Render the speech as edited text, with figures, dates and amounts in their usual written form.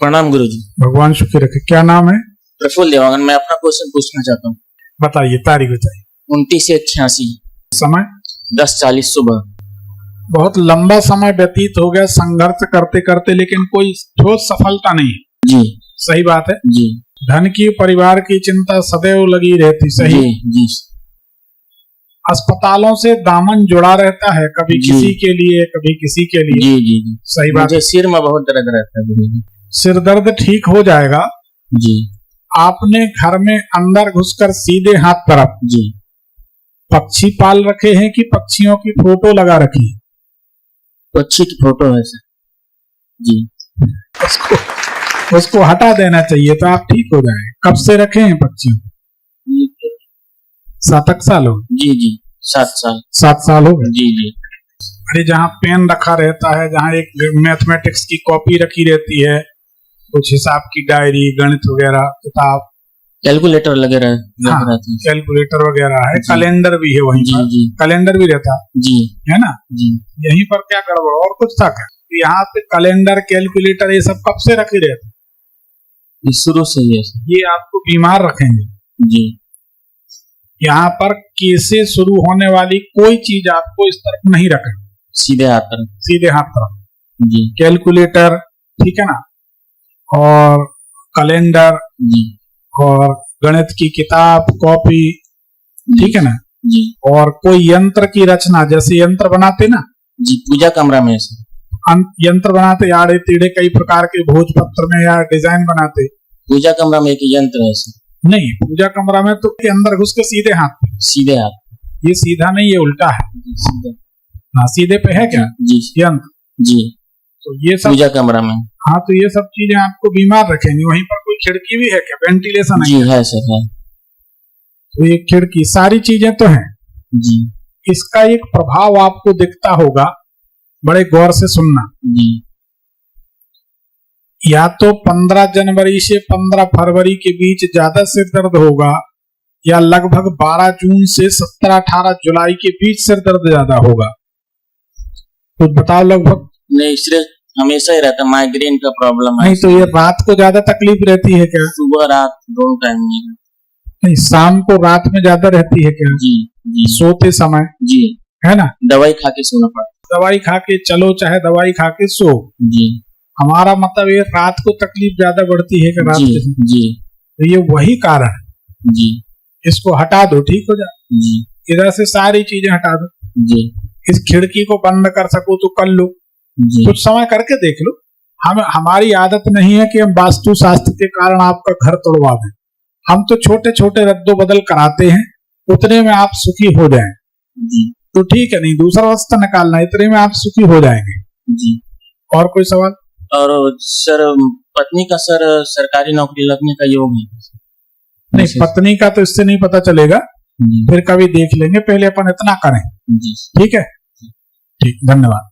प्रणाम गुरुजी। भगवान सुखी रखे। क्या नाम है? प्रफुल्ल देवांगन। मैं अपना क्वेश्चन पूछना चाहता हूँ। बताइए, तारीख बताइए। 29/86। समय? 10:40 सुबह। बहुत लंबा समय व्यतीत हो गया संघर्ष करते करते, लेकिन कोई ठोस सफलता नहीं है। जी। सही बात है जी। धन की, परिवार की चिंता सदैव लगी रहती। सही। जी। जी। अस्पतालों से दामन जुड़ा रहता है, कभी जी। किसी के लिए कभी किसी के लिए। जी। जी। जी। सही बात। मुझे सिर में बहुत दर्द रहता है गुरुजी। सिर दर्द ठीक हो जाएगा। जी। आपने घर में अंदर घुसकर सीधे हाथ तरफ जी। पक्षी पाल रखे हैं कि पक्षियों की फोटो लगा रखी है? पक्षी की फोटो है सर। जी। उसको हटा देना चाहिए तो आप ठीक हो जाए। कब से रखे हैं पक्षी? 7 साल हो? जी। जी। 7 साल। 7 साल हो गए। जी। जी। अरे जहाँ पेन रखा रहता है, जहाँ एक मैथमेटिक्स की कॉपी रखी रहती है, कुछ हिसाब की डायरी, गणित वगैरह किताब, कैलकुलेटर लगे रहते हैं। कैलकुलेटर वगैरह है, जी। कैलेंडर भी है वहीं जी। पर। जी। कैलेंडर भी रहता जी। है ना? जी। यहीं पर क्या गड़बड़ और कुछ था क्या? यहाँ पे कैलेंडर, कैलकुलेटर ये सब कब से रखे रहते? ये शुरू से ही है सर। ये आपको बीमार रखेंगे। जी। यहाँ पर के से शुरू होने वाली कोई चीज आपको इस तरफ नहीं रखें। सीधे हाथ पर। सीधे हाथ तरफ। जी। कैलकुलेटर, ठीक है ना, और कैलेंडर, जी। और गणित की किताब, कॉपी, ठीक है ना, जी। और कोई यंत्र की रचना, जैसे यंत्र बनाते ना। जी। पूजा कमरा में है सर। यंत्र बनाते आड़े तीड़े कई प्रकार के भोजपत्र में, या डिजाइन बनाते। पूजा कमरा में एक यंत्र है सर। नहीं, पूजा कमरा में तो अंदर घुस के सीधे हाथ। सीधे हाथ। ये सीधा नहीं, ये उल्टा है। सीधे। हाँ, सीधे पे है क्या? जी। यंत्र। जी। तो ये सब पूजा कमरा में। हाँ, तो ये सब चीजें आपको बीमार रखेंगी। वहीं पर कोई खिड़की भी है क्या? वेंटिलेशन जी है सर है। तो ये खिड़की, सारी चीजें तो हैं। जी। इसका एक प्रभाव आपको दिखता होगा, बड़े गौर से सुनना। जी। या तो 15 जनवरी से 15 फरवरी के बीच ज्यादा सिर दर्द होगा, या लगभग 12 जून से 17-18 जुलाई के बीच सिर दर्द ज्यादा होगा। तो बताओ लगभग। नहीं, सिर्फ हमेशा ही रहता, माइग्रेन का प्रॉब्लम है। नहीं, तो ये रात को ज्यादा तकलीफ रहती है क्या? सुबह रात दोनों टाइम में। नहीं, शाम को रात में ज्यादा रहती है क्या? जी। जी। सोते समय, जी। है ना? दवाई खा के सोना पड़ता। दवाई खा के चलो, चाहे दवाई खा के सो। जी। हमारा मतलब ये रात को तकलीफ ज्यादा बढ़ती है कि रात जी। के? जी। तो ये वही कारण है। जी। इसको हटा दो, ठीक हो जाए। जी। इधर से सारी चीजें हटा दो। जी। इस खिड़की को बंद कर सको तो कर लो। जी। कुछ समय करके देख लो। हमारी आदत नहीं है कि हम वास्तु शास्त्र के कारण आपका घर तोड़वा दें। हम तो छोटे छोटे रद्दो बदल कराते हैं, उतने में आप सुखी हो जाएं। जी। तो ठीक है, नहीं दूसरा रास्ता निकालना, इतने में आप सुखी हो जाएंगे। जी। और कोई सवाल? और सर, पत्नी का सर सरकारी नौकरी लगने का योग है? नहीं, पत्नी का तो इससे नहीं पता चलेगा, जी। फिर कभी देख लेंगे, पहले अपन इतना करें। जी। ठीक है, ठीक, धन्यवाद।